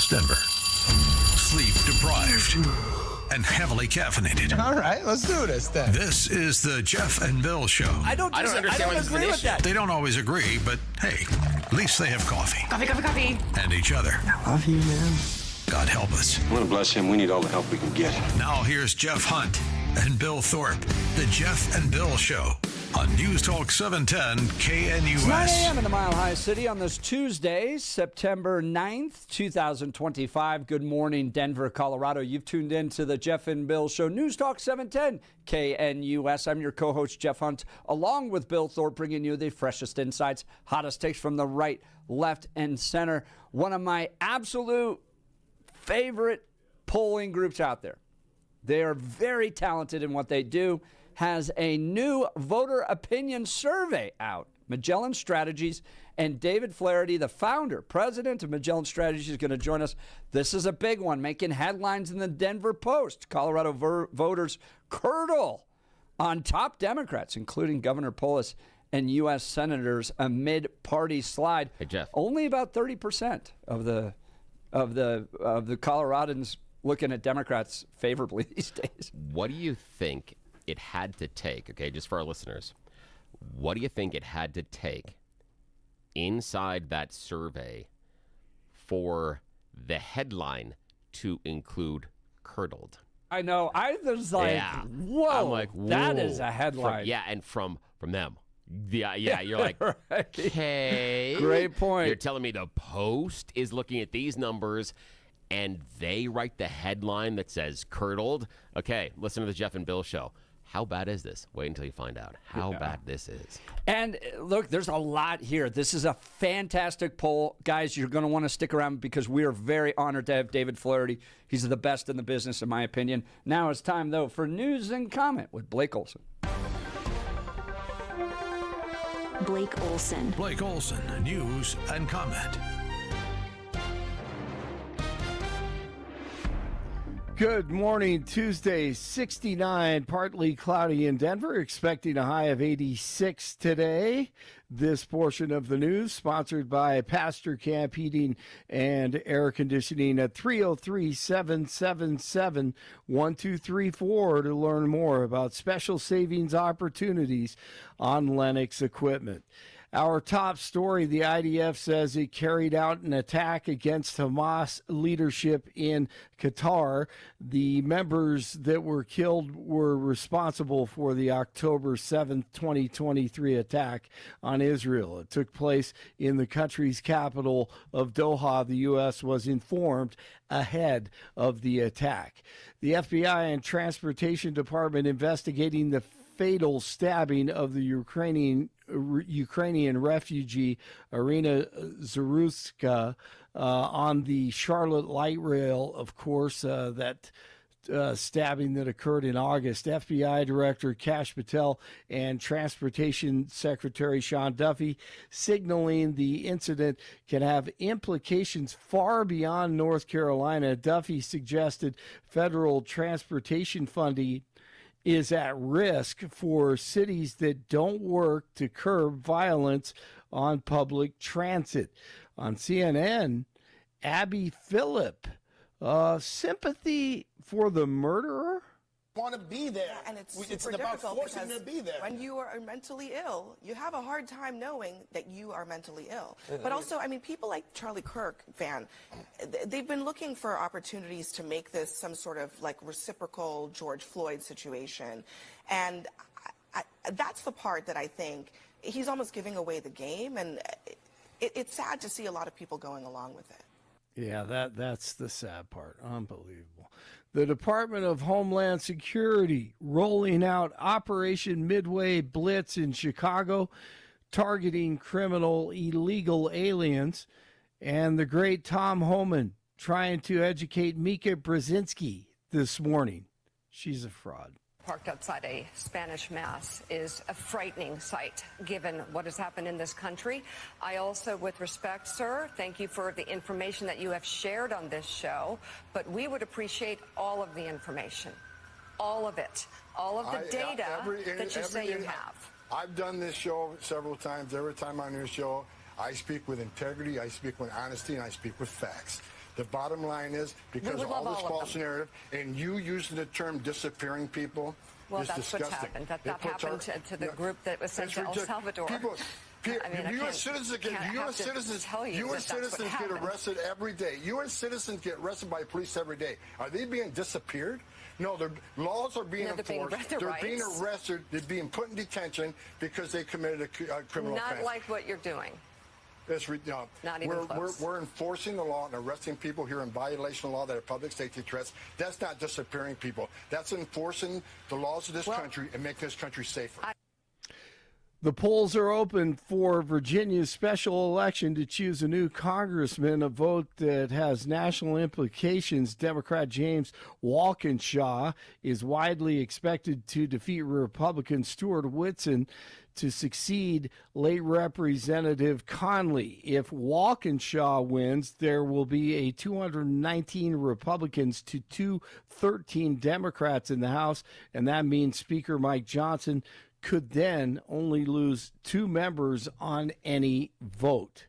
West Denver. Sleep deprived and heavily caffeinated. All right, let's do this then. This is the Jeff and Bill Show. I don't agree with that. They don't always agree, but hey, at least they have coffee. Coffee. And each other. I love you, man. God help us. I want to bless him. We need all the help we can get. Now here's Jeff Hunt and Bill Thorpe. The Jeff and Bill Show on News Talk 710 KNUS. 9 a.m. in the Mile High City on this Tuesday, September 9th, 2025. Good morning, Denver, Colorado. You've tuned in to the Jeff and Bill Show, News Talk 710 KNUS. I'm your co-host, Jeff Hunt, along with Bill Thorpe, bringing you the freshest insights, hottest takes from the right, left, and center. One of my absolute favorite polling groups out there. They are very talented in what they do. Has a new voter opinion survey out. Magellan Strategies, and David Flaherty, the founder, president of Magellan Strategies, is going to join us. This is a big one, making headlines in the Denver Post. Colorado voters curdle on top Democrats, including Governor Polis and U.S. senators amid party slide. Hey, Jeff. Only about 30% of the Coloradans looking at Democrats favorably these days. What do you think it had to take, okay, just for our listeners, what do you think it had to take inside that survey for the headline to include curdled? I know. I was like, Yeah. whoa, I'm like, that whoa. is a headline. And from them. Yeah, you're like, right. okay. Great point. You're telling me the Post is looking at these numbers and they write the headline that says curdled? Okay, listen to the Jeff and Bill Show. How bad is this? Wait until you find out how bad this is. And look, there's a lot here. This is a fantastic poll. Guys, you're going to want to stick around because we are very honored to have David Flaherty. He's the best in the business, in my opinion. Now it's time, though, for News and Comment with Blake Olson. Blake Olson. Blake Olson, News and Comment. Good morning, Tuesday, 69, partly cloudy in Denver, expecting a high of 86 today. This portion of the news sponsored by Pastor Camp Heating and Air Conditioning at 303-777-1234 to learn more about special savings opportunities on Lennox equipment. Our top story, the IDF says it carried out an attack against Hamas leadership in Qatar. The members that were killed were responsible for the October 7th, 2023 attack on Israel. It took place in the country's capital of Doha. The U.S. was informed ahead of the attack. The FBI and Transportation Department investigating the fatal stabbing of the Ukrainian refugee Irina Zaruska on the Charlotte light rail, of course, that stabbing that occurred in August. FBI Director Kash Patel and Transportation Secretary Sean Duffy signaling the incident can have implications far beyond North Carolina. Duffy suggested federal transportation funding is at risk for cities that don't work to curb violence on public transit. On CNN, Abby Phillip, sympathy for the murderer? Want to be there. Yeah, and it's about difficult forcing them to be there. When you are mentally ill, you have a hard time knowing that you are mentally ill. But also, I mean, people like Charlie Kirk, they've been looking for opportunities to make this some sort of like reciprocal George Floyd situation. And that's the part that I think he's almost giving away the game. And it's sad to see a lot of people going along with it. Yeah, that's the sad part. Unbelievable. The Department of Homeland Security rolling out Operation Midway Blitz in Chicago, targeting criminal illegal aliens. And the great Tom Homan trying to educate Mika Brzezinski this morning. She's a fraud. Parked outside a Spanish mass is a frightening sight, given what has happened in this country. I also, with respect, sir, thank you for the information that you have shared on this show, but we would appreciate all of the information, all of it, all of the data that you say you have. I've done this show several times. Every time on your show, I speak with integrity, I speak with honesty, and I speak with facts. The bottom line is, because of all this false narrative, and you using the term disappearing people, well, is that's disgusting. What's happened. That happened to the group that was sent to El Salvador. U.S. citizens get arrested every day. U.S. citizens get arrested by police every day. Are they being disappeared? No, their laws are being enforced. They're being arrested. They're being put in detention because they committed a criminal offense. Not like what you're doing. Not even close. We're enforcing the law and arresting people here in violation of law that are public safety threats. That's not disappearing people. That's enforcing the laws of this country and making this country safer. The polls are open for Virginia's special election to choose a new congressman, a vote that has national implications. Democrat James Walkinshaw is widely expected to defeat Republican Stuart Whitson to succeed late Representative Conley. If Walkinshaw wins, there will be a 219 Republicans to 213 Democrats in the House, and that means Speaker Mike Johnson could then only lose 2 members on any vote.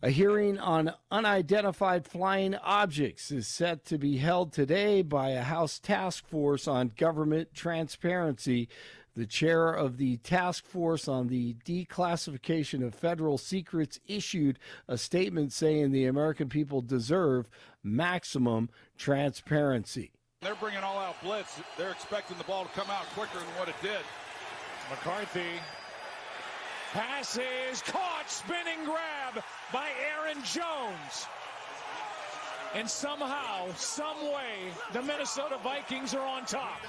A hearing on unidentified flying objects is set to be held today by a House task force on government transparency. The chair of the task force on the declassification of federal secrets issued a statement saying the American people deserve maximum transparency. They're bringing all-out blitz. They're expecting the ball to come out quicker than what it did. McCarthy. Pass is caught. Spinning grab by Aaron Jones. And somehow, some way, the Minnesota Vikings are on top.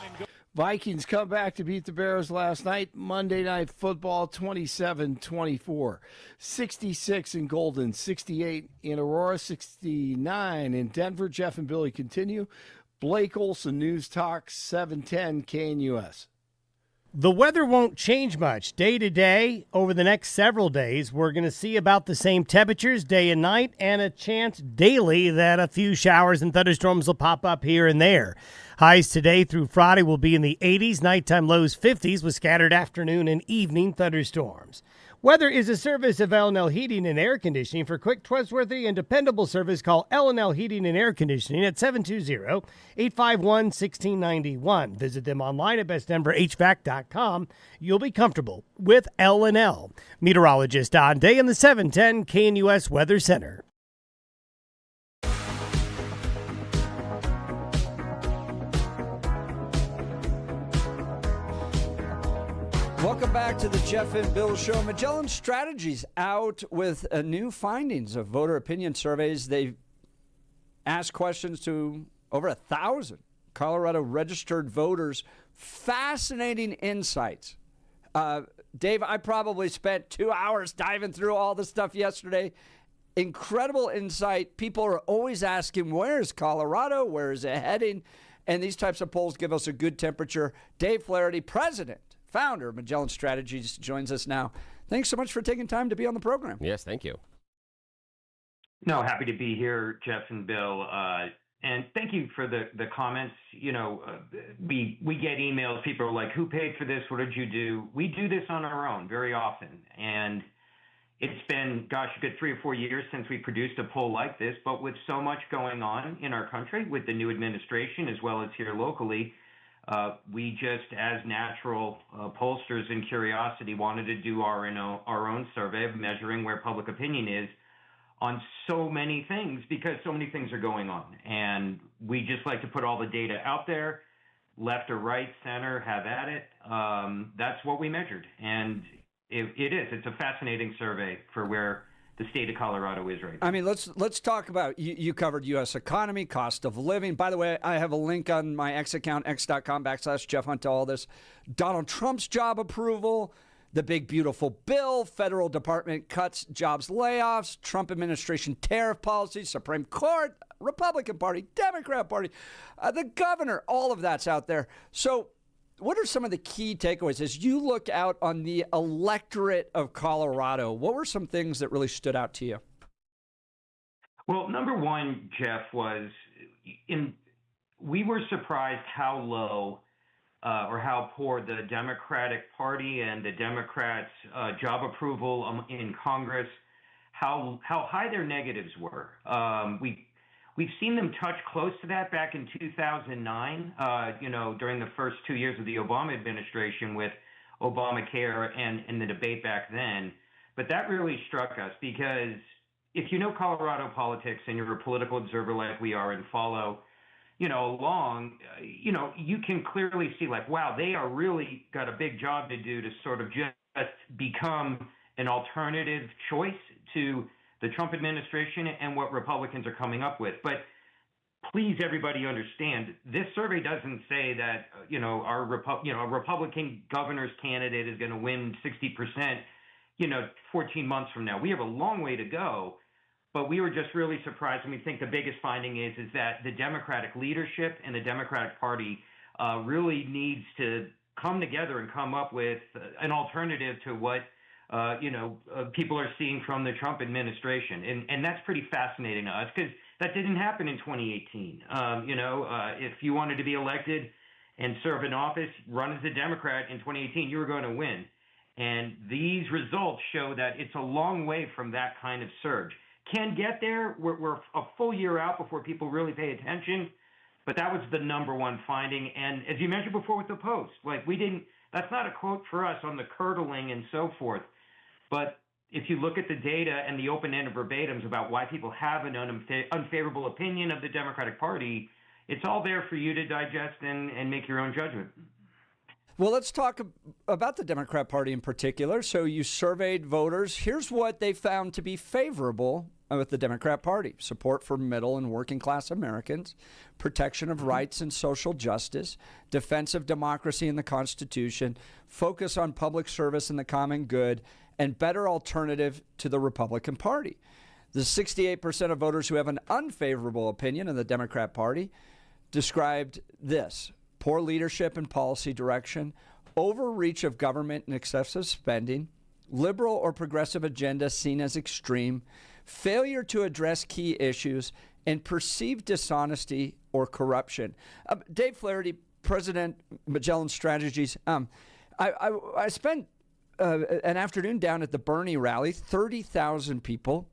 Vikings come back to beat the Bears last night. Monday Night Football, 27-24. 66 in Golden, 68 in Aurora, 69 in Denver. Jeff and Billy continue. Blake Olson, News Talk 710 KNUS. The weather won't change much day to day. Over the next several days, we're going to see about the same temperatures day and night, and a chance daily that a few showers and thunderstorms will pop up here and there. Highs today through Friday will be in the 80s, nighttime lows 50s with scattered afternoon and evening thunderstorms. Weather is a service of L&L Heating and Air Conditioning. For quick, trustworthy, and dependable service, call L&L Heating and Air Conditioning at 720-851-1691. Visit them online at bestdenverhvac.com. You'll be comfortable with L&L. Meteorologist Don Day in the 710 KNUS Weather Center. Welcome back to the Jeff and Bill Show. Magellan Strategies out with new findings of voter opinion surveys. They've asked questions to over 1,000 Colorado registered voters. Fascinating insights. Dave, I probably spent 2 hours diving through all the stuff yesterday. Incredible insight. People are always asking, where's Colorado? Where is it heading? And these types of polls give us a good temperature. Dave Flaherty, president, founder of Magellan Strategies, joins us now. Thanks so much for taking time to be on the program. Yes, thank you. No, happy to be here, Jeff and Bill. And thank you for the comments. You know, we get emails. People are like, who paid for this? What did you do? We do this on our own very often. And it's been, gosh, a good 3 or 4 years since we produced a poll like this. But with so much going on in our country with the new administration as well as here locally, we just, as natural pollsters in curiosity, wanted to do our own survey of measuring where public opinion is on so many things, because so many things are going on. And we just like to put all the data out there, left or right, center, have at it. That's what we measured. And it's a fascinating survey for where the state of Colorado is right now. I mean, let's talk about, you covered U.S. economy, cost of living. By the way, I have a link on my X account, x.com/Jeff Hunt, to all this. Donald Trump's job approval, the big, beautiful bill, federal department cuts, jobs, layoffs, Trump administration tariff policies, Supreme Court, Republican Party, Democrat Party, the governor, all of that's out there. So what are some of the key takeaways as you look out on the electorate of Colorado? What were some things that really stood out to you? Well, number one, Jeff, was we were surprised how low or how poor the Democratic Party and the Democrats' job approval in Congress, how high their negatives were. We We've seen them touch close to that back in 2009, during the first 2 years of the Obama administration with Obamacare and the debate back then. But that really struck us because if you know Colorado politics and you're a political observer like we are and follow, along, you can clearly see like, wow, they are really got a big job to do to sort of just become an alternative choice to the Trump administration and what Republicans are coming up with. But please, everybody understand, this survey doesn't say that, a Republican governor's candidate is going to win 60%, 14 months from now. We have a long way to go, but we were just really surprised. And we think the biggest finding is that the Democratic leadership and the Democratic Party really needs to come together and come up with an alternative to what people are seeing from the Trump administration. And that's pretty fascinating to us because that didn't happen in 2018. If you wanted to be elected and serve in office, run as a Democrat in 2018, you were going to win. And these results show that it's a long way from that kind of surge. Can get there. We're a full year out before people really pay attention. But that was the number one finding. And as you mentioned before with the Post, that's not a quote for us on the curdling and so forth. But if you look at the data and the open-ended verbatims about why people have an unfavorable opinion of the Democratic Party, it's all there for you to digest and make your own judgment. Well, let's talk about the Democrat Party in particular. So you surveyed voters. Here's what they found to be favorable with the Democrat Party: support for middle and working class Americans, protection of rights and social justice, defense of democracy and the Constitution, focus on public service and the common good, and better alternative to the Republican Party. The 68% of voters who have an unfavorable opinion of the Democrat Party described this: poor leadership and policy direction, overreach of government and excessive spending, liberal or progressive agenda seen as extreme, failure to address key issues, and perceived dishonesty or corruption. Dave Flaherty, President, Magellan Strategies. I spent an afternoon down at the Bernie rally, 30,000 people,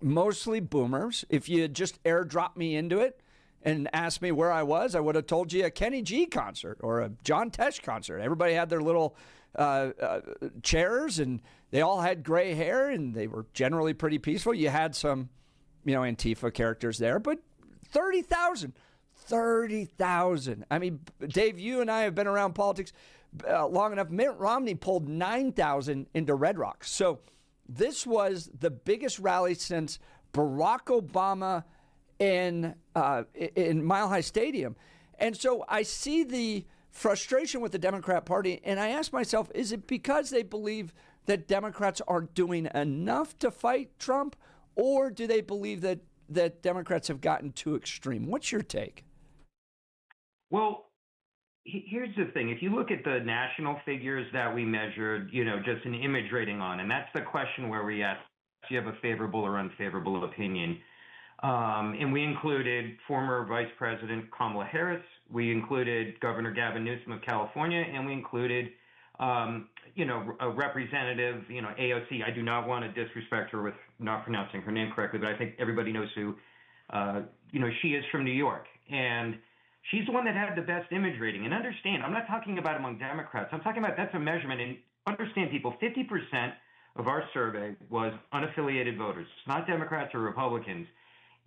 mostly boomers. If you had just airdropped me into it and asked me where I was, I would have told you a Kenny G concert or a John Tesh concert. Everybody had their little chairs, and they all had gray hair, and they were generally pretty peaceful. You had some, Antifa characters there, but 30,000. 30,000. I mean, Dave, you and I have been around politics long enough. Mitt Romney pulled 9,000 into Red Rocks. So this was the biggest rally since Barack Obama in Mile High Stadium. And so I see the frustration with the Democrat Party, and I ask myself, is it because they believe that Democrats aren't doing enough to fight Trump, or do they believe that Democrats have gotten too extreme? What's your take? Well, here's the thing. If you look at the national figures that we measured, just an image rating on, and that's the question where we ask, do you have a favorable or unfavorable opinion? And we included former Vice President Kamala Harris. We included Governor Gavin Newsom of California, and we included, a representative, AOC. I do not want to disrespect her with not pronouncing her name correctly, but I think everybody knows who, she is from New York. And she's the one that had the best image rating. And understand, I'm not talking about among Democrats. I'm talking about that's a measurement. And understand, people, 50% of our survey was unaffiliated voters. It's not Democrats or Republicans.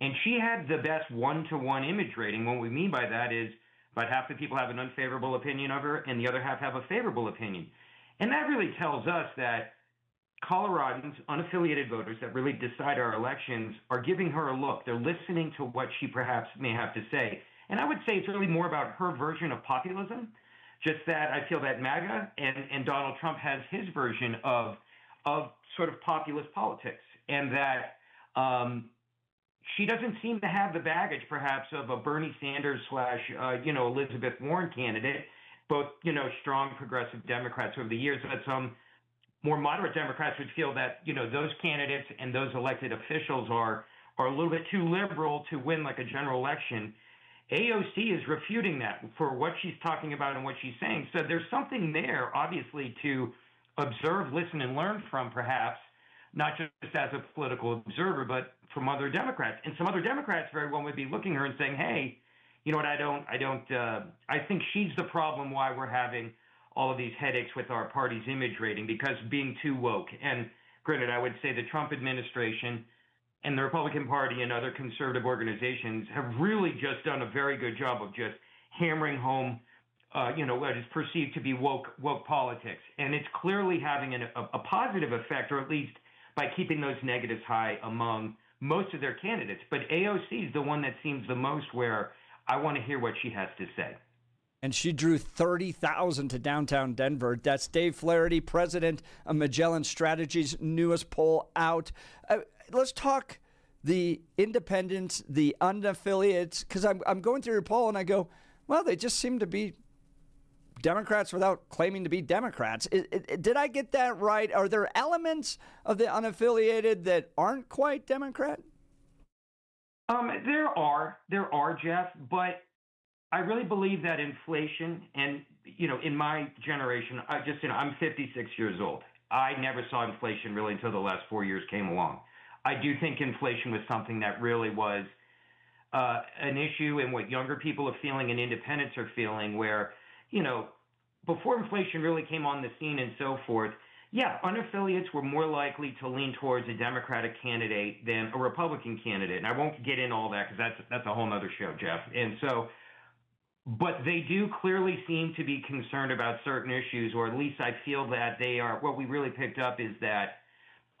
And she had the best one-to-one image rating. What we mean by that is about half the people have an unfavorable opinion of her and the other half have a favorable opinion. And that really tells us that Coloradans, unaffiliated voters that really decide our elections, are giving her a look. They're listening to what she perhaps may have to say. And I would say it's really more about her version of populism, just that I feel that MAGA and Donald Trump has his version of sort of populist politics, and that she doesn't seem to have the baggage, perhaps, of a Bernie Sanders / Elizabeth Warren candidate, both, strong progressive Democrats over the years. But some more moderate Democrats would feel that, those candidates and those elected officials are a little bit too liberal to win like a general election. AOC is refuting that for what she's talking about and what she's saying. So there's something there, obviously, to observe, listen, and learn from, perhaps. not just as a political observer, but from other Democrats. And some other Democrats very well would be looking at her and saying, hey, you know what, I think she's the problem why we're having all of these headaches with our party's image rating, because being too woke. And granted, I would say the Trump administration and the Republican Party and other conservative organizations have really just done a very good job of just hammering home, what is perceived to be woke politics. And it's clearly having a positive effect, or at least by keeping those negatives high among most of their candidates. But AOC is the one that seems the most where I want to hear what she has to say. And she drew 30,000 to downtown Denver. That's Dave Flaherty, president of Magellan Strategies' newest poll out. Let's talk the independents, the unaffiliates, because I'm going through your poll and I go, well, they just seem to be Democrats without claiming to be Democrats. Did I get that right? Are there elements of the unaffiliated that aren't quite Democrat? There are, Jeff, but I really believe that inflation, and, in my generation, I'm 56 years old. I never saw inflation really until the last 4 years came along. I do think inflation was something that really was an issue in what younger people are feeling and independents are feeling, where, before inflation really came on the scene and so forth, unaffiliates were more likely to lean towards a Democratic candidate than a Republican candidate. And I won't get into all that because that's a whole other show, Jeff. And so, but they do clearly seem to be concerned about certain issues, or at least I feel that they are. What we really picked up is that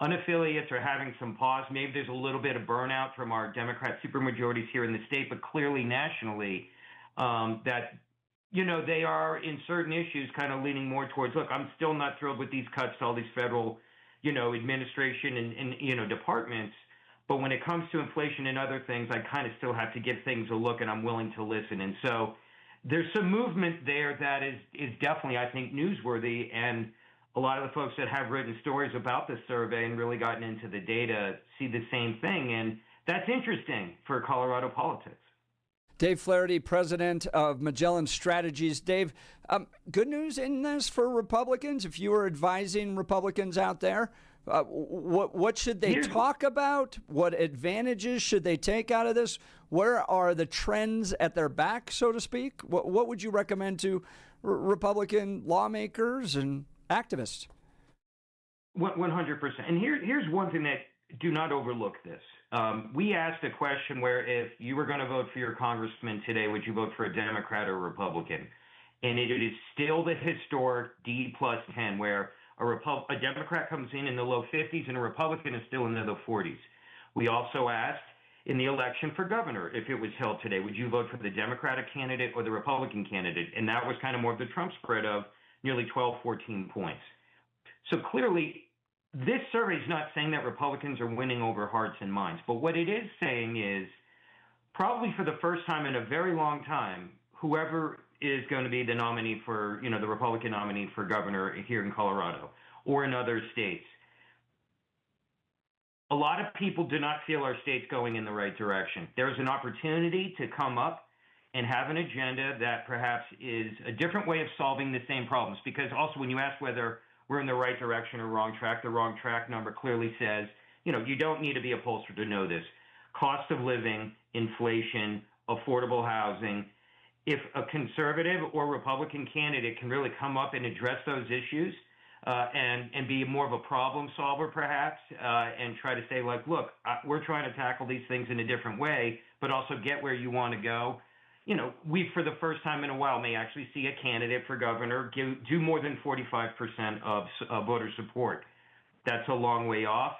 unaffiliates are having some pause. Maybe there's a little bit of burnout from our Democrat supermajorities here in the state, but clearly nationally, that, they are in certain issues kind of leaning more towards, look, I'm still not thrilled with these cuts to all these federal, administration and departments. But when it comes to inflation and other things, I kind of still have to give things a look, and I'm willing to listen. And so there's some movement there that is definitely, I think, newsworthy. And a lot of the folks that have written stories about this survey and really gotten into the data see the same thing. And that's interesting for Colorado politics. Dave Flaherty, president of Magellan Strategies. Dave, good news in this for Republicans. If you were advising Republicans out there, what should they talk about? What advantages should they take out of this? Where are the trends at their back, so to speak? What would you recommend to Republican lawmakers and activists? 100%. And here's one thing that do not overlook this. We asked a question where if you were going to vote for your congressman today, would you vote for a Democrat or a Republican? And it is still the historic D+10, where a Democrat comes in the low 50s and a Republican is still in the low 40s. We also asked in the election for governor, if it was held today, would you vote for the Democratic candidate or the Republican candidate? And that was kind of more of the Trump spread of nearly 12, 14 points. So clearly, this survey is not saying that Republicans are winning over hearts and minds, but what it is saying is probably for the first time in a very long time, whoever is going to be the nominee for, the Republican nominee for governor here in Colorado or in other states, a lot of people do not feel our state's going in the right direction. There's an opportunity to come up and have an agenda that perhaps is a different way of solving the same problems, because also when you ask whether we're in the right direction or wrong track, the wrong track number clearly says, you don't need to be a pollster to know this. Cost of living, inflation, affordable housing. If a conservative or Republican candidate can really come up and address those issues and be more of a problem solver perhaps, and try to say, like, look, we're trying to tackle these things in a different way, but also get where you want to go. We, for the first time in a while, may actually see a candidate for governor do more than 45% of voter support. That's a long way off.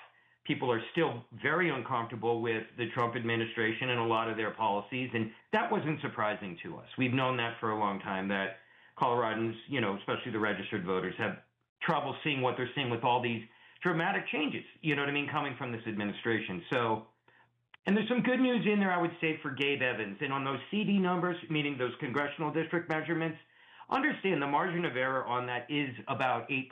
People are still very uncomfortable with the Trump administration and a lot of their policies, and that wasn't surprising to us. We've known that for a long time, that Coloradans, especially the registered voters, have trouble seeing what they're seeing with all these dramatic changes, coming from this administration. So, and there's some good news in there, I would say, for Gabe Evans. And on those CD numbers, meaning those congressional district measurements, understand the margin of error on that is about 8%,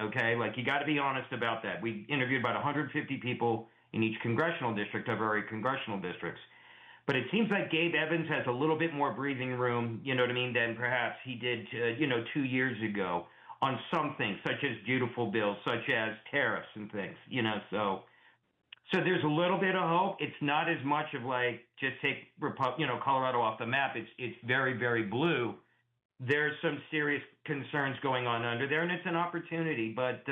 okay? Like, you got to be honest about that. We interviewed about 150 people in each congressional district of our 8 congressional districts. But it seems like Gabe Evans has a little bit more breathing room, than perhaps he did, 2 years ago. on some things, such as beautiful bills, such as tariffs and things, so there's a little bit of hope. It's not as much of like just take Colorado off the map. It's very, very blue. There's some serious concerns going on under there, and it's an opportunity, but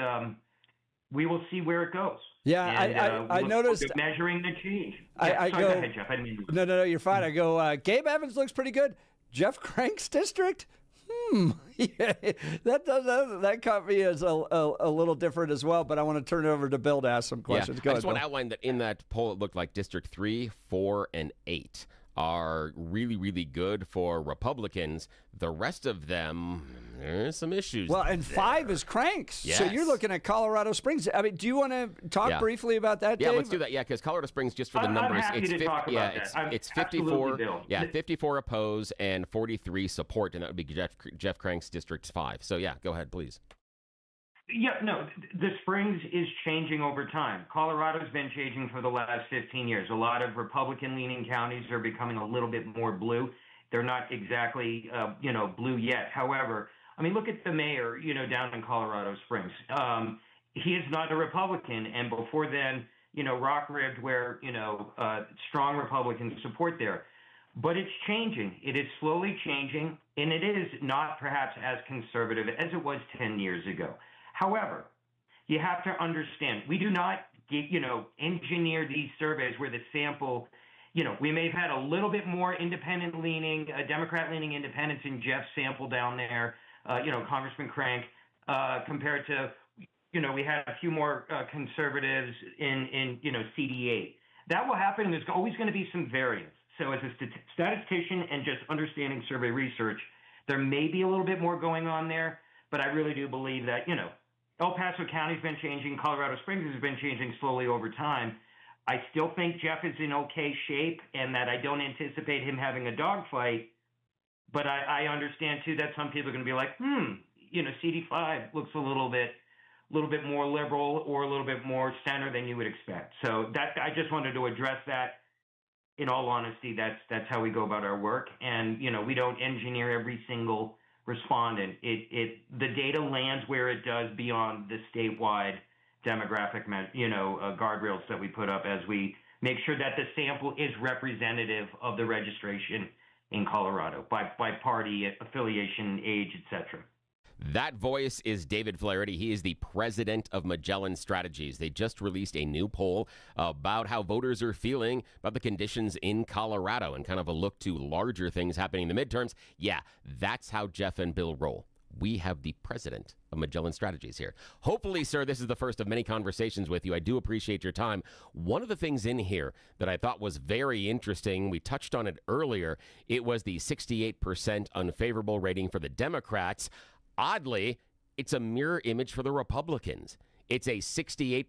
we will see where it goes. Yeah, and, I noticed measuring the change. Go ahead, Jeff. I didn't mean to. No, you're fine. I go, Gabe Evans looks pretty good. Jeff Crank's district? Yeah, that caught me as a little different as well, but I want to turn it over to Bill to ask some questions. I just want to outline that in that poll, it looked like District 3, 4, and 8 are really, really good for Republicans. The rest of them, there's some issues. Well, and 5 is Cranks. Yes. So you're looking at Colorado Springs. I mean, do you want to talk briefly about that, Yeah, Dave? let's do that. Yeah, because Colorado Springs, just for the numbers, I'm happy to talk about that. It's 54. Bill. Yeah, 54 oppose and 43 support, and that would be Jeff Crank's District 5. So yeah, go ahead, please. Yeah, no, the Springs is changing over time. Colorado's been changing for the last 15 years. A lot of Republican-leaning counties are becoming a little bit more blue. They're not exactly, blue yet. However, I mean, look at the mayor, down in Colorado Springs. He is not a Republican, and before then, rock-ribbed where, strong Republican support there. But it's changing. It is slowly changing, and it is not perhaps as conservative as it was 10 years ago. However, you have to understand, we do not engineer these surveys where the sample, we may have had a little bit more independent-leaning, Democrat-leaning independents in Jeff's sample down there, Congressman Crank, compared to, we had a few more conservatives in CD8. That will happen. There's always going to be some variance. So as a statistician and just understanding survey research, there may be a little bit more going on there, but I really do believe that, El Paso County's been changing. Colorado Springs has been changing slowly over time. I still think Jeff is in okay shape and that I don't anticipate him having a dogfight, but I understand, too, that some people are going to be like, CD5 looks a little bit more liberal or a little bit more center than you would expect. So that I just wanted to address that. In all honesty, that's how we go about our work. And, we don't engineer every single respondent. The data lands where it does beyond the statewide demographic, guardrails that we put up as we make sure that the sample is representative of the registration in Colorado by party, affiliation, age, etc. That voice is David Flaherty. He is the president of Magellan Strategies. They just released a new poll about how voters are feeling about the conditions in Colorado and kind of a look to larger things happening in the midterms. Yeah, that's how Jeff and Bill roll. We have the president of Magellan Strategies here. Hopefully, sir, this is the first of many conversations with you. I do appreciate your time. One of the things in here that I thought was very interesting, we touched on it earlier, it was the 68% unfavorable rating for the Democrats. Oddly, it's a mirror image for the Republicans. It's a 68%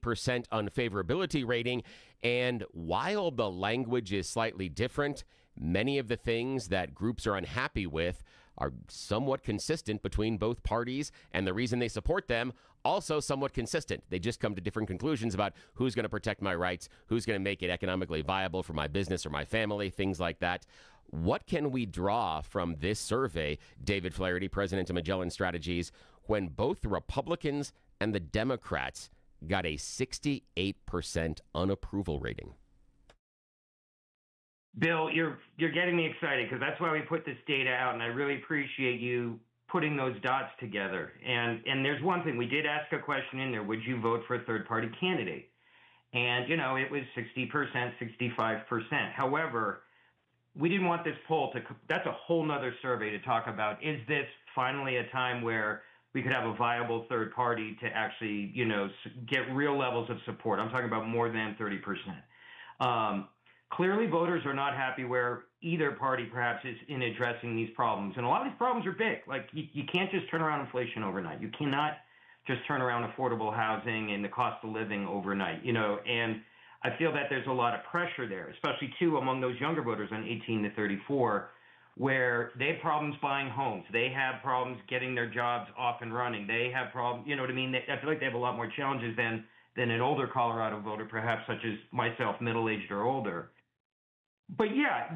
unfavorability rating, and while the language is slightly different, many of the things that groups are unhappy with are somewhat consistent between both parties, and the reason they support them also somewhat consistent. They just come to different conclusions about who's going to protect my rights, who's going to make it economically viable for my business or my family, things like that. What can we draw from this survey, David Flaherty, president of Magellan Strategies, when both the Republicans and the Democrats got a 68% unapproval rating? Bill, you're getting me excited because that's why we put this data out, and I really appreciate you putting those dots together. And there's one thing. We did ask a question in there, would you vote for a third-party candidate? And, it was 60%, 65%. However, we didn't want this poll that's a whole nother survey to talk about. Is this finally a time where we could have a viable third party to actually, get real levels of support? I'm talking about more than 30%. Clearly, voters are not happy where either party perhaps is in addressing these problems. And a lot of these problems are big. Like, you can't just turn around inflation overnight. You cannot just turn around affordable housing and the cost of living overnight, and I feel that there's a lot of pressure there, especially, too, among those younger voters on 18 to 34, where they have problems buying homes. They have problems getting their jobs off and running. They have problems, you know what I mean? I feel like they have a lot more challenges than an older Colorado voter, perhaps such as myself, middle-aged or older. But yeah,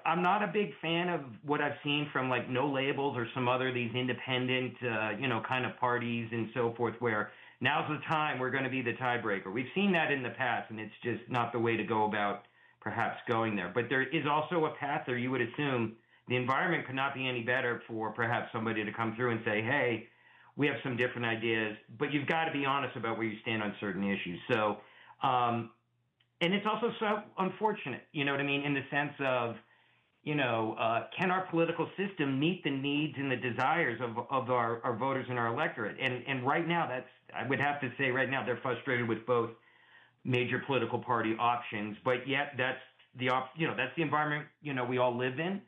I'm not a big fan of what I've seen from like No Labels or some other these independent, kind of parties and so forth, where now's the time we're going to be the tiebreaker. We've seen that in the past, and it's just not the way to go about perhaps going there. But there is also a path there. You would assume the environment could not be any better for perhaps somebody to come through and say, hey, we have some different ideas, but you've got to be honest about where you stand on certain issues. So, and it's also so unfortunate, you know what I mean, in the sense of, can our political system meet the needs and the desires of our voters and our electorate? And right now, I would have to say right now, they're frustrated with both major political party options, but yet that's the environment, we all live in.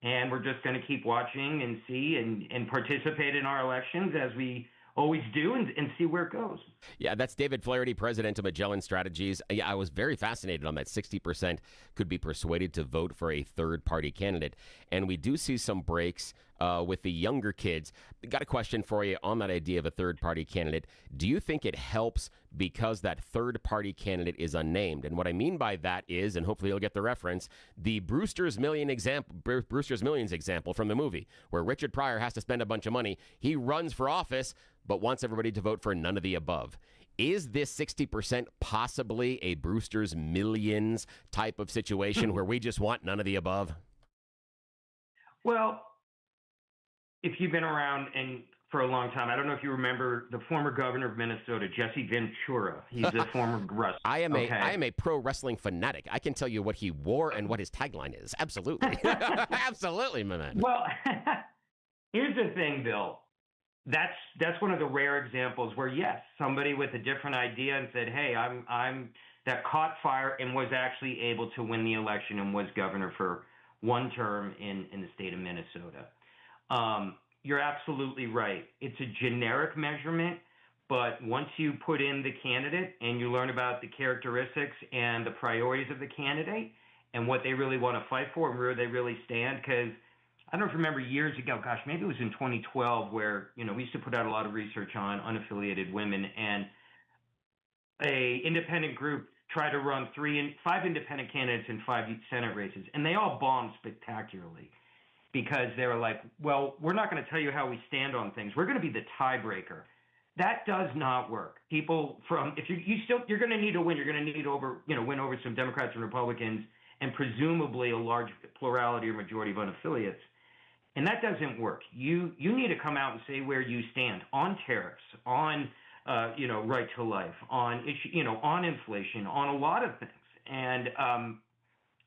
And we're just going to keep watching and see and participate in our elections as we always do and see where it goes. Yeah, that's David Flaherty, president of Magellan Strategies. Yeah, I was very fascinated on that 60% could be persuaded to vote for a third-party candidate. And we do see some breaks with the younger kids. Got a question for you on that idea of a third-party candidate. Do you think it helps because that third-party candidate is unnamed? And what I mean by that is, and hopefully you'll get the reference, the Brewster's Millions example from the movie, where Richard Pryor has to spend a bunch of money. He runs for office, but wants everybody to vote for none of the above. Is this 60% possibly a Brewster's Millions type of situation where we just want none of the above? Well, if you've been around and for a long time, I don't know if you remember the former governor of Minnesota, Jesse Ventura. He's a former wrestler. I am a pro wrestling fanatic. I can tell you what he wore and what his tagline is. Absolutely. Absolutely, my man. Well, here's the thing, Bill. That's one of the rare examples where, yes, somebody with a different idea and said, hey, I'm that caught fire and was actually able to win the election and was governor for one term in the state of Minnesota. You're absolutely right. It's a generic measurement, but once you put in the candidate and you learn about the characteristics and the priorities of the candidate and what they really want to fight for and where they really stand, because I don't know if you remember years ago, gosh, maybe it was in 2012 where, we used to put out a lot of research on unaffiliated women, and a independent group tried to run 5 independent candidates in 5 Senate races, and they all bombed spectacularly. Because they were like, well, we're not going to tell you how we stand on things. We're going to be the tiebreaker. That does not work. People you're going to need to win. You're going to need win over some Democrats and Republicans and presumably a large plurality or majority of unaffiliates. And that doesn't work. You need to come out and say where you stand on tariffs, on right to life, on on inflation, on a lot of things. And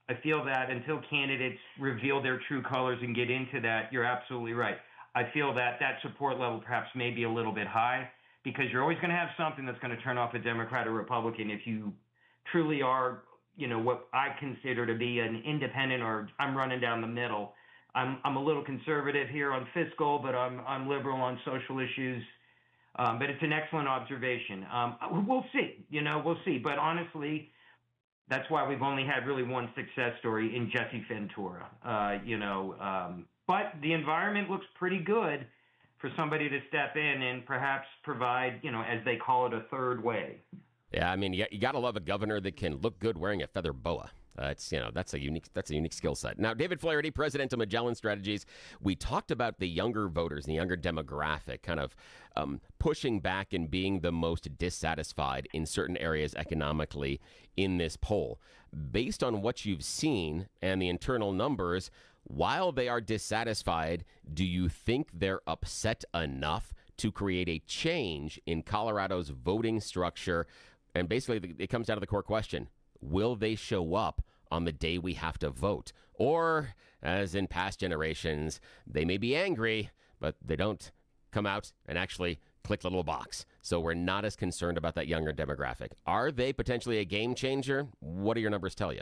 I feel that until candidates reveal their true colors and get into that, you're absolutely right. I feel that support level perhaps may be a little bit high because you're always going to have something that's going to turn off a Democrat or Republican if you truly are, what I consider to be an independent, or I'm running down the middle. I'm a little conservative here on fiscal, but I'm liberal on social issues. But it's an excellent observation. We'll see. We'll see. But honestly, that's why we've only had really one success story in Jesse Ventura, but the environment looks pretty good for somebody to step in and perhaps provide, as they call it, a third way. Yeah, I mean, you got to love a governor that can look good wearing a feather boa. That's a unique skill set. Now, David Flaherty, president of Magellan Strategies, we talked about the younger voters, the younger demographic, kind of pushing back and being the most dissatisfied in certain areas economically in this poll. Based on what you've seen and the internal numbers, while they are dissatisfied, do you think they're upset enough to create a change in Colorado's voting structure? And basically, it comes down to the core question. Will they show up on the day we have to vote? Or, as in past generations, they may be angry, but they don't come out and actually click the little box. So we're not as concerned about that younger demographic. Are they potentially a game changer? What do your numbers tell you?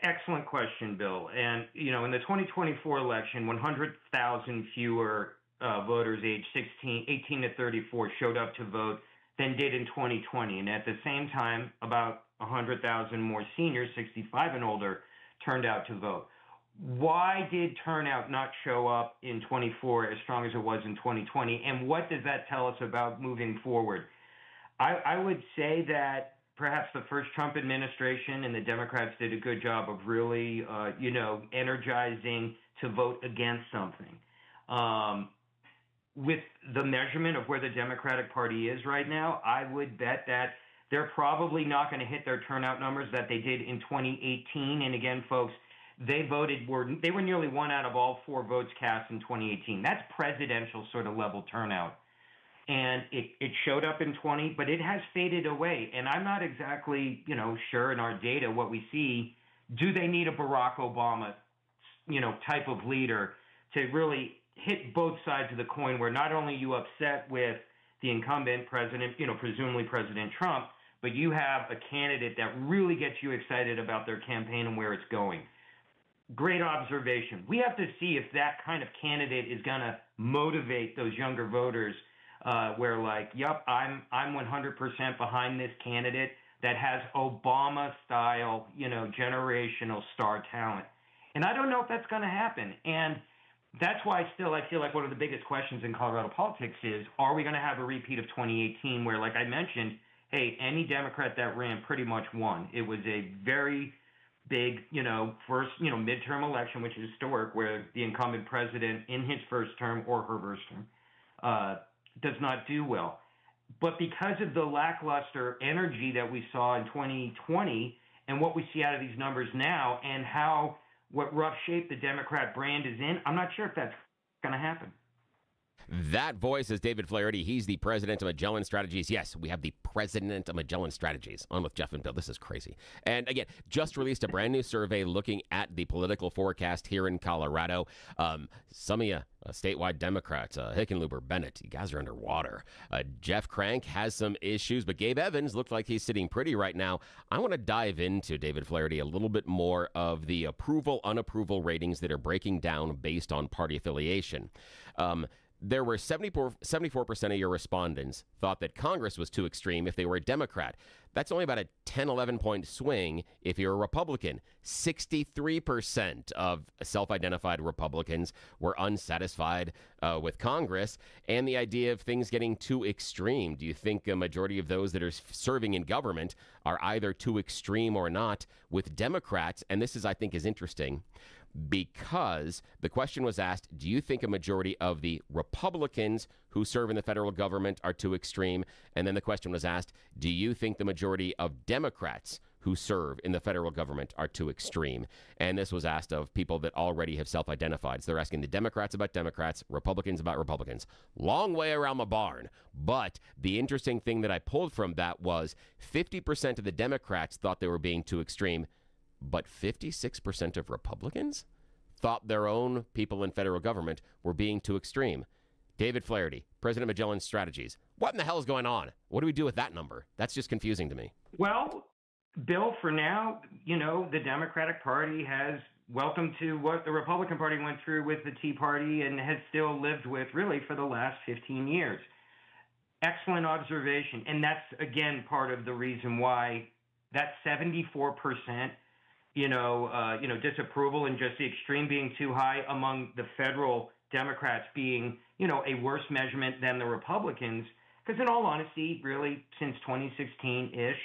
Excellent question, Bill. And, in the 2024 election, 100,000 fewer voters aged 18 to 34 showed up to vote than did in 2020. And at the same time, about 100,000 more seniors, 65 and older, turned out to vote. Why did turnout not show up in 24 as strong as it was in 2020? And what does that tell us about moving forward? I would say that perhaps the first Trump administration, and the Democrats did a good job of really, energizing to vote against something. With the measurement of where the Democratic Party is right now, I would bet that they're probably not going to hit their turnout numbers that they did in 2018. And again, folks, they were nearly 1 out of all 4 votes cast in 2018. That's presidential sort of level turnout. And it showed up in 20, but it has faded away. And I'm not exactly, sure in our data what we see. Do they need a Barack Obama, type of leader to really hit both sides of the coin, where not only are you upset with the incumbent president, presumably President Trump, but you have a candidate that really gets you excited about their campaign and where it's going? Great observation. We have to see if that kind of candidate is going to motivate those younger voters, where yep, I'm 100% behind this candidate that has Obama-style, generational star talent. And I don't know if that's going to happen. And that's why I feel like one of the biggest questions in Colorado politics is, are we going to have a repeat of 2018 where, like I mentioned, hey, any Democrat that ran pretty much won. It was a very big, first, midterm election, which is historic, where the incumbent president in his first term or her first term does not do well. But because of the lackluster energy that we saw in 2020 and what we see out of these numbers now and what rough shape the Democrat brand is in, I'm not sure if that's going to happen. That voice is David Flaherty. He's the president of Magellan Strategies. Yes, we have the president of Magellan Strategies on with Jeff and Bill. This is crazy. And again, just released a brand new survey looking at the political forecast here in Colorado. Some of you statewide Democrats, Hickenlooper, Bennett, you guys are underwater. Jeff Crank has some issues, but Gabe Evans looked like he's sitting pretty right now. I want to dive into, David Flaherty, a little bit more of the approval, unapproval ratings that are breaking down based on party affiliation. There were 74% of your respondents thought that Congress was too extreme if they were a Democrat. That's only about a 10, 11-point swing if you're a Republican. 63% of self-identified Republicans were unsatisfied with Congress and the idea of things getting too extreme. Do you think a majority of those that are serving in government are either too extreme or not with Democrats? And this is, I think, is interesting, because the question was asked, do you think a majority of the Republicans who serve in the federal government are too extreme? And then the question was asked, do you think the majority of Democrats who serve in the federal government are too extreme? And this was asked of people that already have self-identified. So they're asking the Democrats about Democrats, Republicans about Republicans. Long way around the barn. But the interesting thing that I pulled from that was 50% of the Democrats thought they were being too extreme, but 56% of Republicans thought their own people in federal government were being too extreme. David Flaherty, president of Magellan Strategies. What in the hell is going on? What do we do with that number? That's just confusing to me. Well, Bill, for now, the Democratic Party has welcomed to what the Republican Party went through with the Tea Party and has still lived with really for the last 15 years. Excellent observation. And that's, again, part of the reason why that 74% disapproval and just the extreme being too high among the federal Democrats being, a worse measurement than the Republicans. Because in all honesty, really, since 2016-ish,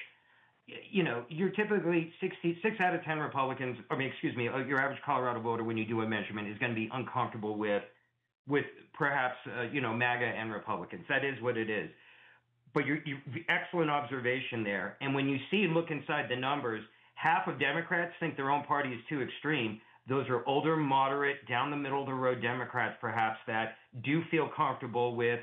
you're typically 6 out of 10 Republicans, your average Colorado voter, when you do a measurement, is going to be uncomfortable with perhaps, MAGA and Republicans. That is what it is. But you excellent observation there. And when you look inside the numbers, half of Democrats think their own party is too extreme. Those are older, moderate, down the middle of the road Democrats, perhaps, that do feel comfortable with,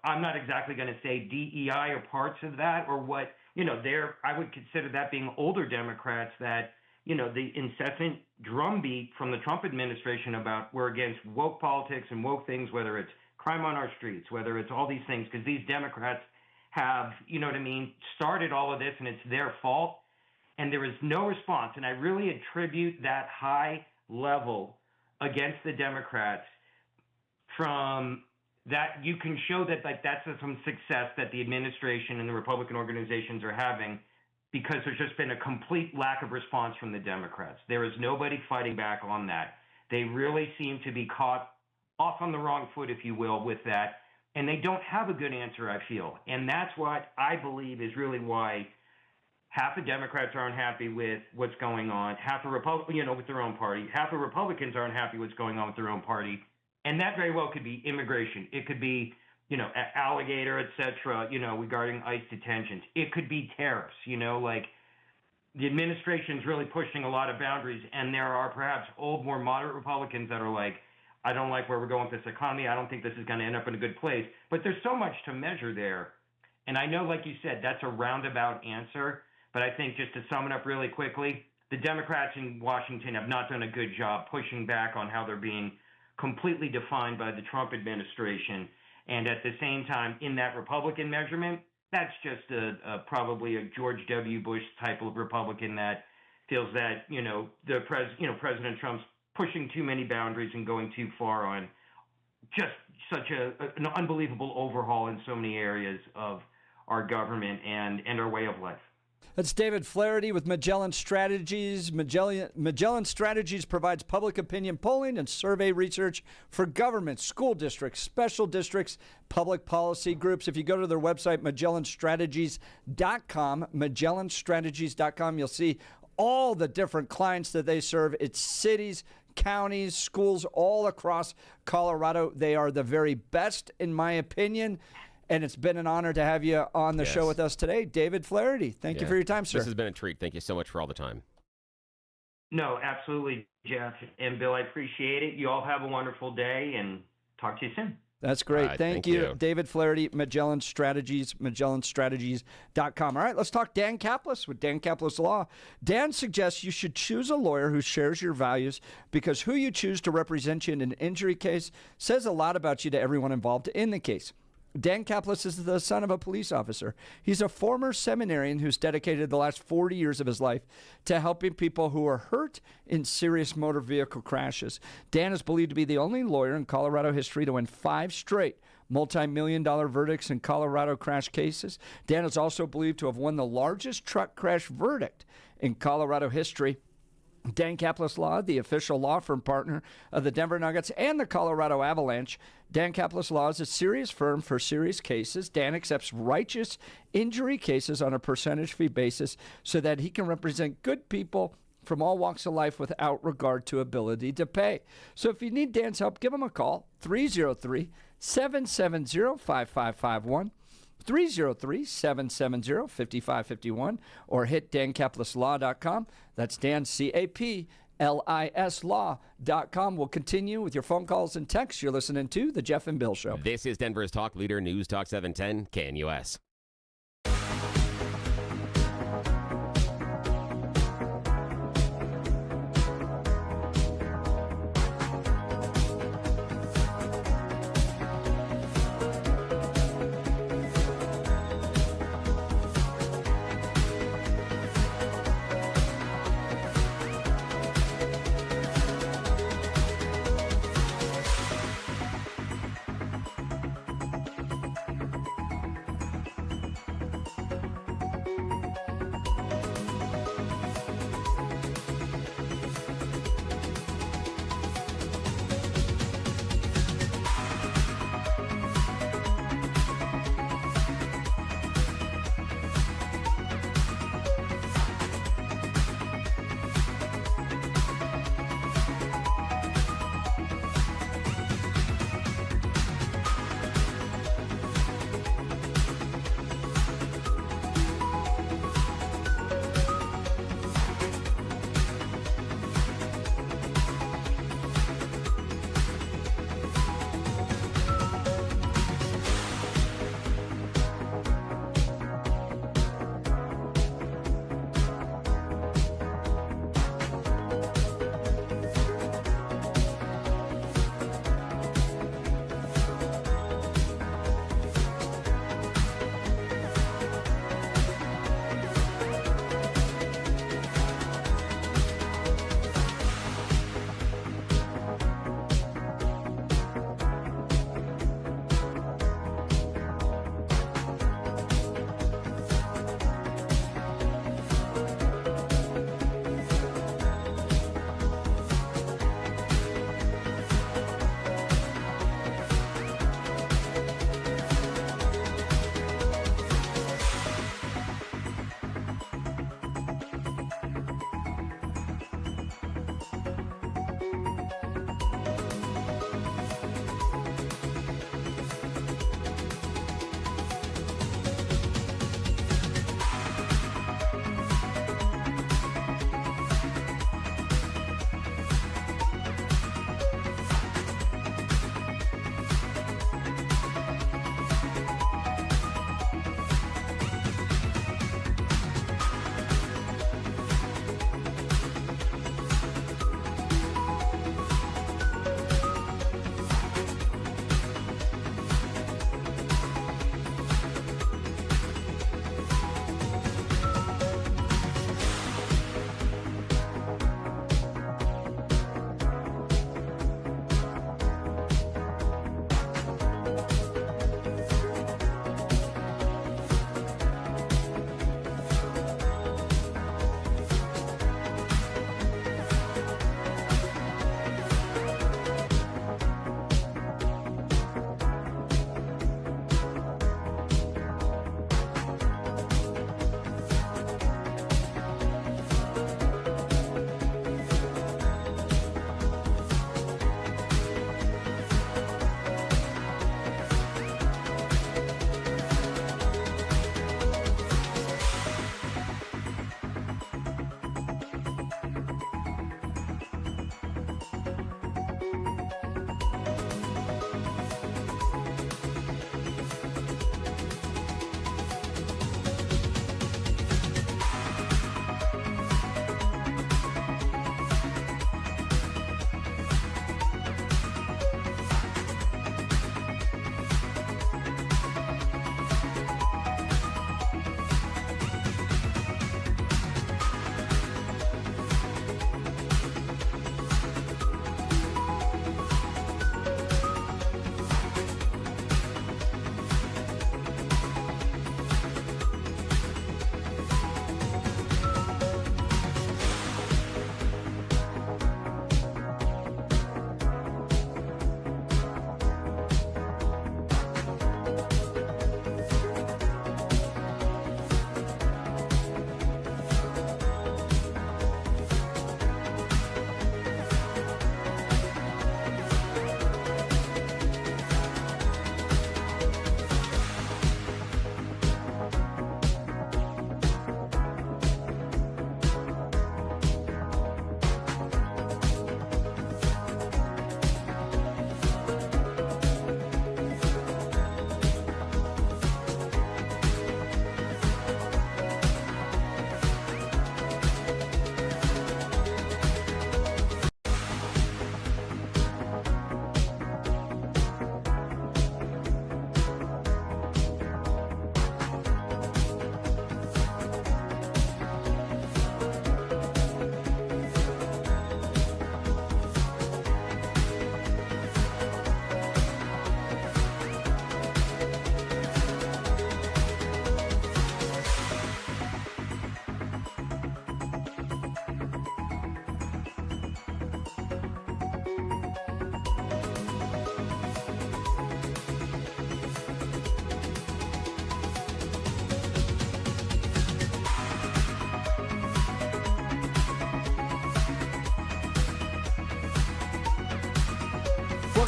I'm not exactly going to say DEI or parts of that or what, I would consider that being older Democrats that, the incessant drumbeat from the Trump administration about we're against woke politics and woke things, whether it's crime on our streets, whether it's all these things, because these Democrats have, started all of this and it's their fault. And there is no response. And I really attribute that high level against the Democrats from that you can show that that's some success that the administration and the Republican organizations are having, because there's just been a complete lack of response from the Democrats. There is nobody fighting back on that. They really seem to be caught off on the wrong foot, if you will, with that. And they don't have a good answer, I feel. And that's what I believe is really why half the Democrats aren't happy with what's going on, half the with their own party, half the Republicans aren't happy with what's going on with their own party, and that very well could be immigration. It could be, alligator, et cetera, regarding ICE detentions. It could be tariffs, like the administration's really pushing a lot of boundaries, and there are perhaps old, more moderate Republicans that are like, I don't like where we're going with this economy. I don't think this is going to end up in a good place. But there's so much to measure there. And I know, like you said, that's a roundabout answer. But I think just to sum it up really quickly, the Democrats in Washington have not done a good job pushing back on how they're being completely defined by the Trump administration. And at the same time, in that Republican measurement, that's just probably a George W. Bush type of Republican that feels that, President Trump's pushing too many boundaries and going too far on just such an unbelievable overhaul in so many areas of our government and our way of life. That's David Flaherty with Magellan Strategies. Magellan Strategies provides public opinion polling and survey research for government, school districts, special districts, public policy groups. If you go to their website, MagellanStrategies.com, you'll see all the different clients that they serve. It's cities, counties, schools all across Colorado. They are the very best, in my opinion. And it's been an honor to have you on the show with us today, David Flaherty. Thank you for your time, sir. This has been a treat. Thank you so much for all the time. No, absolutely, Jeff and Bill. I appreciate it. You all have a wonderful day, and talk to you soon. That's great. Thank you. David Flaherty, Magellan Strategies, MagellanStrategies.com. All right, let's talk Dan Caplis with Dan Caplis Law. Dan suggests you should choose a lawyer who shares your values because who you choose to represent you in an injury case says a lot about you to everyone involved in the case. Dan Caplis is the son of a police officer. He's a former seminarian who's dedicated the last 40 years of his life to helping people who are hurt in serious motor vehicle crashes. Dan is believed to be the only lawyer in Colorado history to win 5 straight multi-million-dollar verdicts in Colorado crash cases. Dan is also believed to have won the largest truck crash verdict in Colorado history. Dan Caplis Law, the official law firm partner of the Denver Nuggets and the Colorado Avalanche. Dan Caplis Law is a serious firm for serious cases. Dan accepts righteous injury cases on a percentage fee basis so that he can represent good people from all walks of life without regard to ability to pay. So if you need Dan's help, give him a call, 303-770-5551. 303-770-5551 or hit dancaplisLaw.com. That's Dan, C-A-P-L-I-S Law.com. We'll continue with your phone calls and texts. You're listening to The Jeff and Bill Show. This is Denver's talk leader, News Talk 710 KNUS.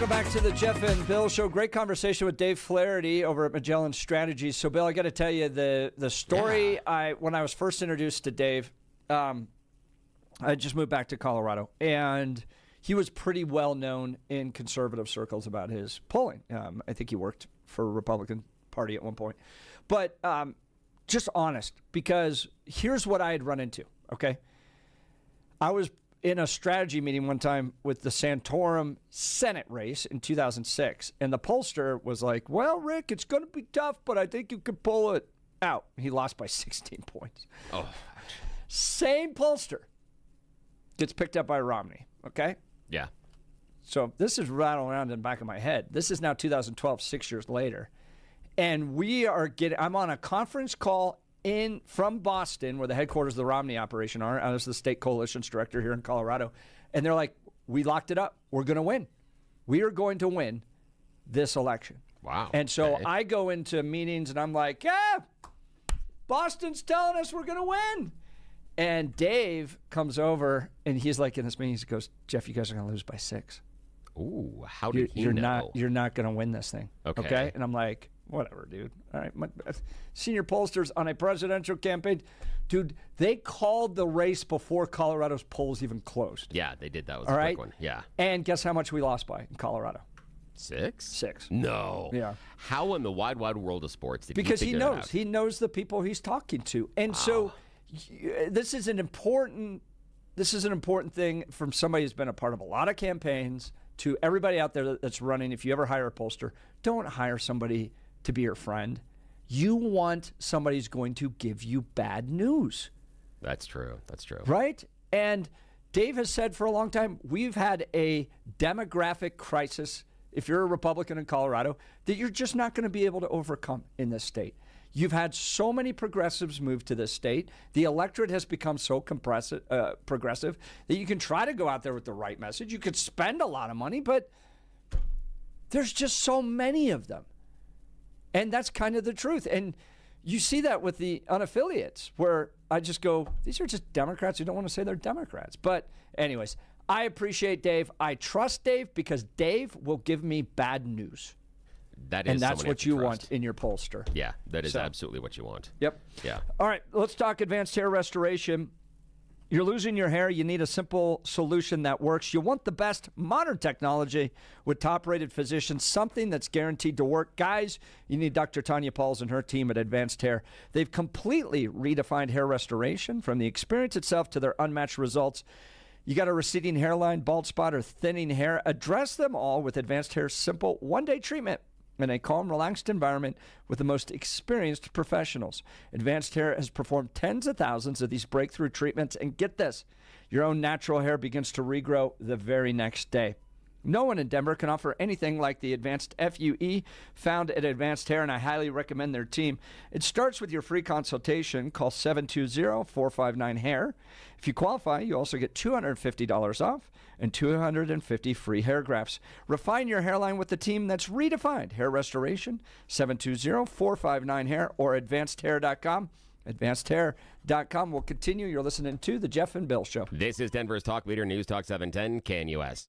Welcome back to the Jeff and Bill Show. Great conversation with Dave Flaherty over at Magellan Strategies. So, Bill, I got to tell you the story. When I was first introduced to Dave, I just moved back to Colorado, and he was pretty well known in conservative circles about his polling. I think he worked for a Republican Party at one point, but just honest, because here's what I had run into. Okay, I was in a strategy meeting one time with the Santorum Senate race in 2006, and the pollster was like, well, Rick, it's going to be tough, but I think you could pull it out. He lost by 16 points. Oh, same pollster gets picked up by Romney, okay? Yeah. So this is rattling around in the back of my head. This is now 2012, 6 years later, and I'm on a conference call from Boston, where the headquarters of the Romney operation are. I was the state coalitions director here in Colorado. And they're like, we locked it up. We're going to win. We are going to win this election. Wow. And so I go into meetings and I'm like, yeah, Boston's telling us we're going to win. And Dave comes over and he's like in this meeting, he goes, Jeff, you guys are going to lose by 6. Ooh, how did he know? You're not going to win this thing. Okay. And I'm like, whatever, dude. All right. Senior pollsters on a presidential campaign. Dude, they called the race before Colorado's polls even closed. Yeah, they did. That was a quick one. Yeah. And guess how much we lost by in Colorado? 6? 6. No. Yeah. How in the wide world of sports did because he knows. He knows the people he's talking to. And so this is an important thing from somebody who's been a part of a lot of campaigns to everybody out there that's running. If you ever hire a pollster, don't hire somebody to be your friend. You want somebody who's going to give you bad news. That's true. That's true. Right? And Dave has said for a long time, we've had a demographic crisis, if you're a Republican in Colorado, that you're just not going to be able to overcome in this state. You've had so many progressives move to this state. The electorate has become so progressive that you can try to go out there with the right message. You could spend a lot of money, but there's just so many of them. And that's kind of the truth. And you see that with the unaffiliates, where I just go, these are just Democrats who don't want to say they're Democrats. But anyways, I appreciate Dave. I trust Dave because Dave will give me bad news. And that's what you want in your pollster. Yeah, that is absolutely what you want. Yep. Yeah. All right, let's talk advanced hair restoration. You're losing your hair. You need a simple solution that works. You want the best modern technology with top-rated physicians, something that's guaranteed to work. Guys, you need Dr. Tanya Pauls and her team at Advanced Hair. They've completely redefined hair restoration, from the experience itself to their unmatched results. You got a receding hairline, bald spot, or thinning hair. Address them all with Advanced Hair's simple one-day treatment in a calm, relaxed environment with the most experienced professionals. Advanced Hair has performed tens of thousands of these breakthrough treatments, and get this, your own natural hair begins to regrow the very next day. No one in Denver can offer anything like the Advanced FUE found at Advanced Hair, and I highly recommend their team. It starts with your free consultation. Call 720-459-HAIR. If you qualify, you also get $250 off and 250 free hair grafts. Refine your hairline with the team that's redefined hair restoration. 720-459-HAIR or advancedhair.com. AdvancedHair.com. We'll continue. You're listening to The Jeff and Bill Show. This is Denver's talk leader, News Talk 710 KNUS.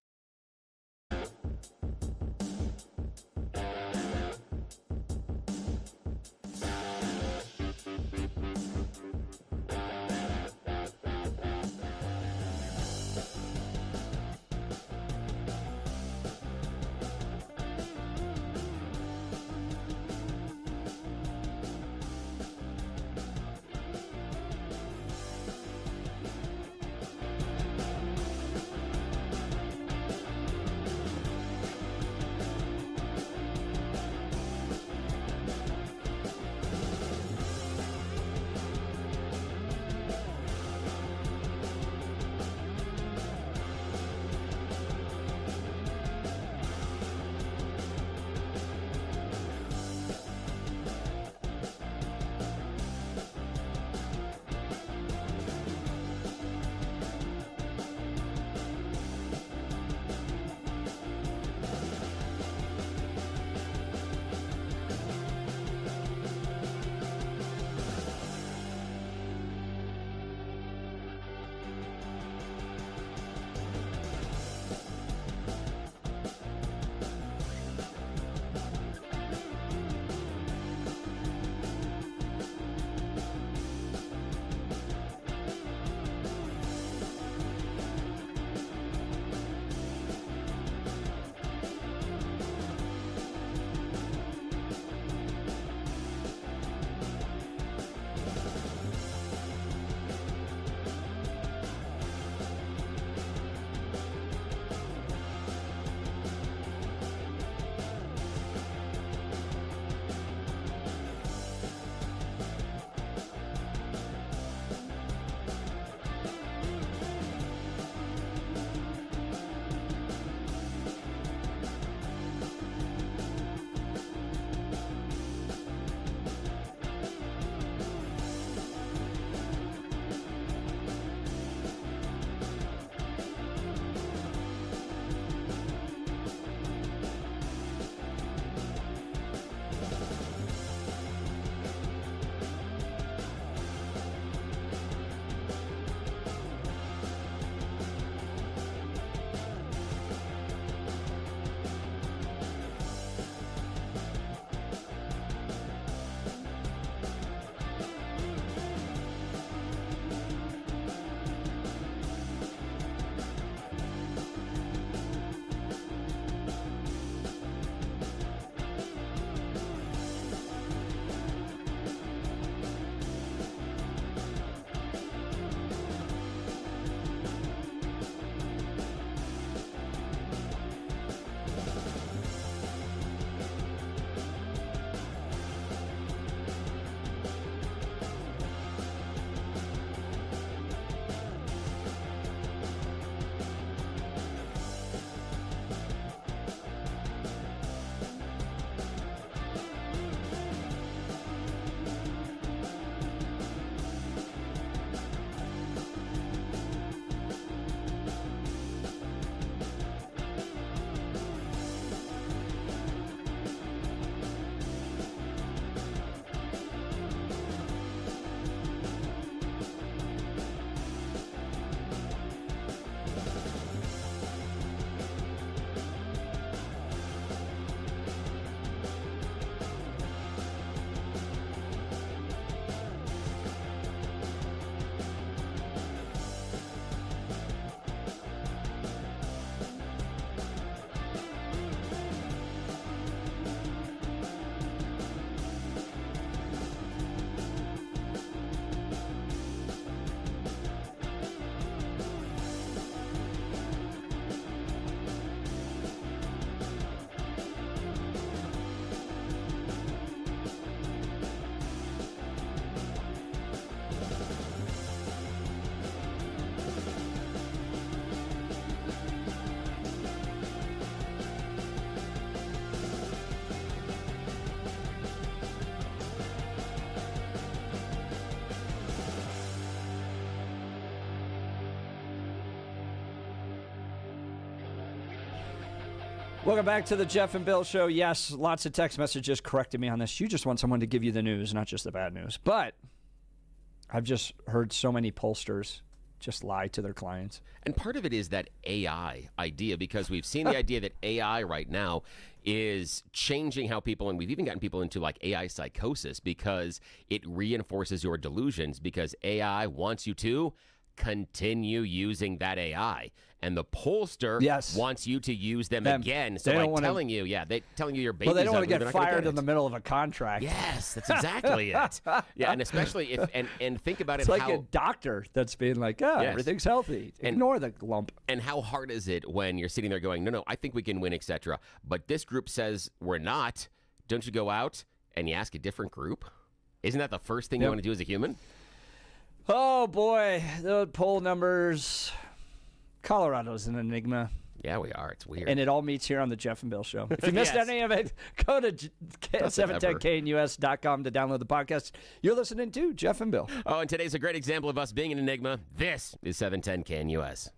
Welcome back to the Jeff and Bill Show. Yes, lots of text messages correcting me on this. You just want someone to give you the news, not just the bad news. But I've just heard so many pollsters just lie to their clients. And part of it is that AI idea, because we've seen the idea that AI right now is changing how people, and we've even gotten people into like AI psychosis because it reinforces your delusions, because AI wants you to continue using that AI, and the pollster wants you to use them again. So by telling you, telling you your baby's they don't want to ugly, get fired in the middle of a contract. Yes, that's exactly it. Yeah, and especially if and think about it's it. It's like a doctor that's being like, everything's healthy. Ignore the lump. And how hard is it when you're sitting there going, no, I think we can win, etc. But this group says we're not. Don't you go out and you ask a different group? Isn't that the first thing you want to do as a human? Oh, boy. The poll numbers. Colorado's an enigma. Yeah, we are. It's weird. And it all meets here on the Jeff and Bill Show. If you missed any of it, go to 710knus.com to download the podcast. You're listening to Jeff and Bill. Oh, and today's a great example of us being an enigma. This is 710 KNUS.